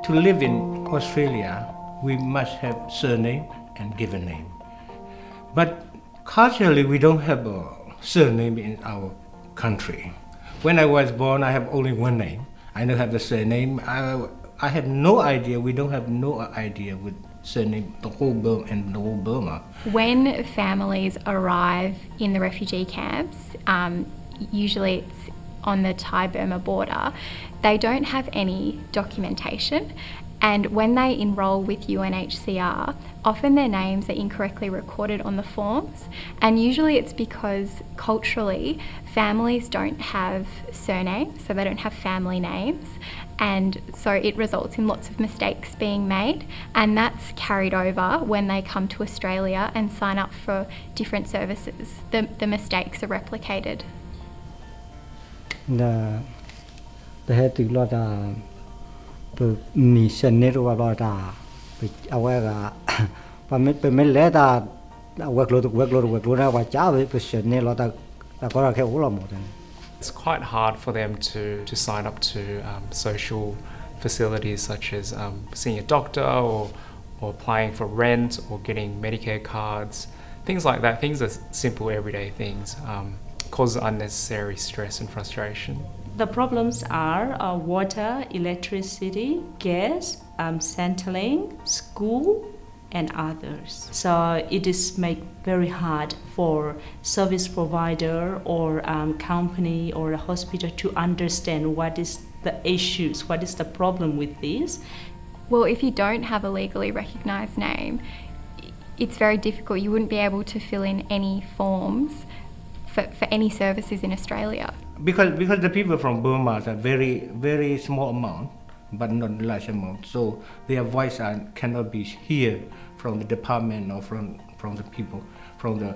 To live in Australia, we must have surname and given name. But culturally, we don't have a surname in our country. When I was born, I have only one name. I don't have the surname. I have no idea. We don't have no idea with surname, the whole Burma and the whole Burma. When families arrive in the refugee camps, usually it's on the Thai-Burma border, they don't have any documentation. And when they enrol with UNHCR, often their names are incorrectly recorded on the forms. And usually it's because culturally, families don't have surnames, so they don't have family names. And so it results in lots of mistakes being made. And that's carried over when they come to Australia and sign up for different services. The mistakes are replicated. The head to lot mi senne ro lo da awa pa me le da workload wa cha be senne lo da ko ra ke o lo mo den. It's quite hard for them to sign up to social facilities such as seeing a doctor or applying for rent or getting Medicare cards, things like that. Things are simple everyday things, cause unnecessary stress and frustration. The problems are water, electricity, gas, Centrelink, school, and others. So it is made very hard for service provider or company or a hospital to understand what is the issues, what is the problem with this. Well, if you don't have a legally recognised name, it's very difficult. You wouldn't be able to fill in any forms for any services in Australia. Because the people from Burma are very, very small amount, but not large amount. So their voice cannot be heard from the department or from the people, from the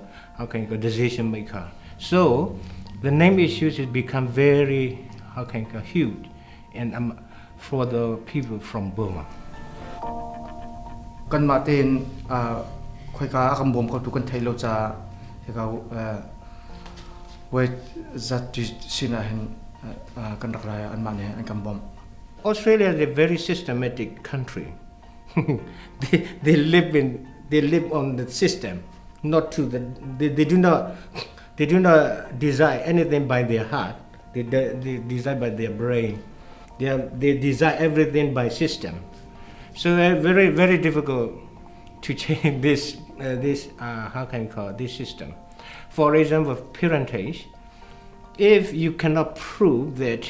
decision maker. So the name issues has become very huge, and for the people from Burma. Kan matin khoi ka akam bom ko tu kan thailo cha ka wait that sina hin kan rakraya an mane an kam bom. Australia is a very systematic country. they live on the system, not to the. They do not desire anything by their heart. They desire by their brain. They desire everything by system. So very, very difficult to change this this system. For example, parentage. If you cannot prove that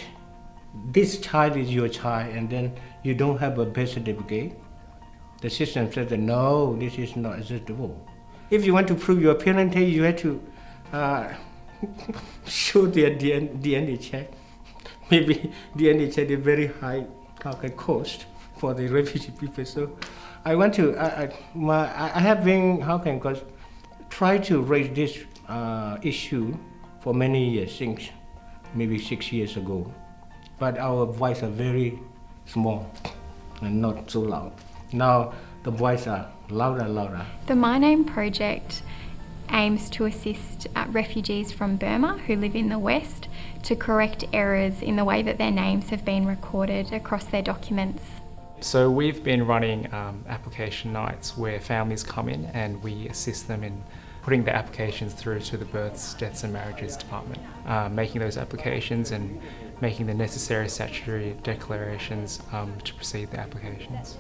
this child is your child and then you don't have a birth certificate, the system says that no, this is not acceptable. If you want to prove your parentage, you have to show their DNA check. Maybe DNA check is very high cost for the refugee people. So I want to, I have been, try to raise this issue for many years, since maybe 6 years ago. But our voice are very small and not so loud. Now the voice are louder and louder. The My Name project aims to assist refugees from Burma who live in the West to correct errors in the way that their names have been recorded across their documents. So we've been running application nights where families come in and we assist them in putting the applications through to the Births, Deaths and Marriages Department, making those applications and making the necessary statutory declarations to proceed the applications.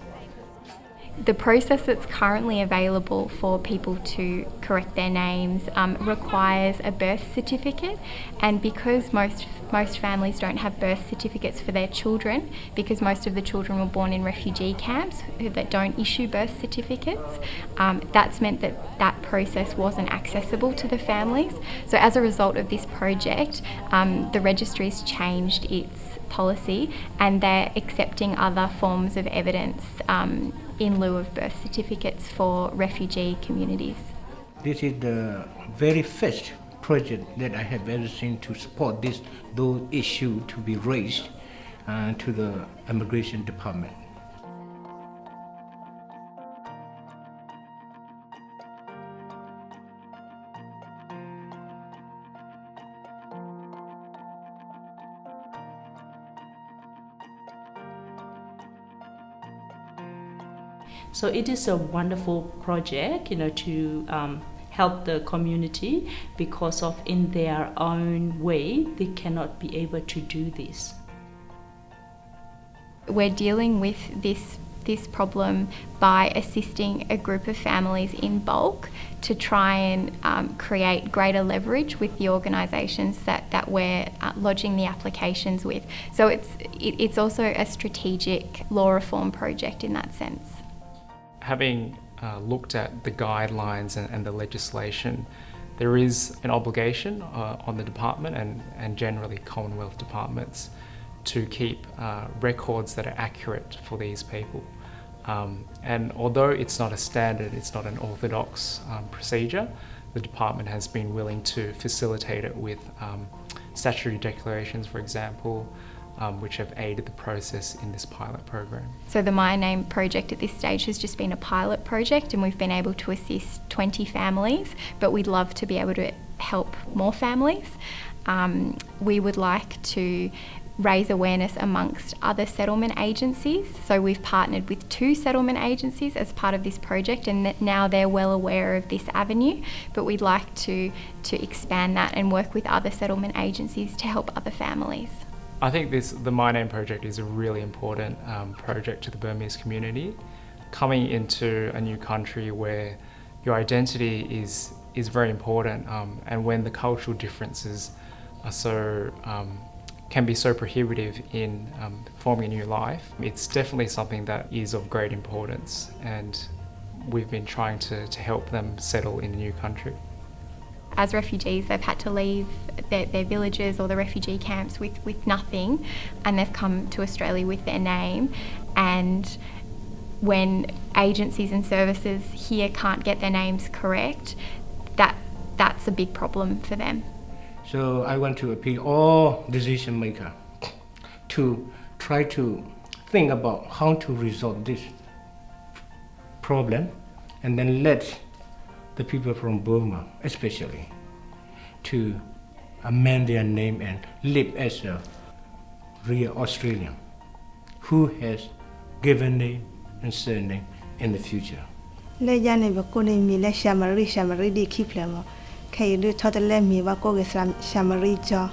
The process that's currently available for people to correct their names requires a birth certificate, and because most families don't have birth certificates for their children, because most of the children were born in refugee camps that don't issue birth certificates, that's meant that that process wasn't accessible to the families. So as a result of this project, the registry's changed its policy and they're accepting other forms of evidence in lieu of birth certificates for refugee communities. This is the very first project that I have ever seen to support those issues to be raised to the immigration department. So it is a wonderful project, to help the community, because of in their own way they cannot be able to do this. We're dealing with this problem by assisting a group of families in bulk to try and create greater leverage with the organisations that we're lodging the applications with. So it's also a strategic law reform project in that sense. Having looked at the guidelines and the legislation, there is an obligation on the department and generally Commonwealth departments to keep records that are accurate for these people. And although it's not a standard, it's not an orthodox procedure, the department has been willing to facilitate it with statutory declarations, for example, which have aided the process in this pilot program. So the My Name project at this stage has just been a pilot project, and we've been able to assist 20 families, but we'd love to be able to help more families. We would like to raise awareness amongst other settlement agencies. So we've partnered with 2 settlement agencies as part of this project, and now they're well aware of this avenue, but we'd like to expand that and work with other settlement agencies to help other families. I think the My Name project is a really important project to the Burmese community. Coming into a new country where your identity is very important, and when the cultural differences are can be so prohibitive in forming a new life, it's definitely something that is of great importance, and we've been trying to help them settle in a new country. As refugees, they've had to leave their villages or the refugee camps with nothing, and they've come to Australia with their name. And when agencies and services here can't get their names correct, that's a big problem for them. So I want to appeal all decision makers to try to think about how to resolve this problem, and then let the people from Burma especially to amend their name and live as a real Australian who has given name and surname in the future. Le jane ba ko ne mi le shamari di kiplemo kay do total le mi ba ko ge shamari jo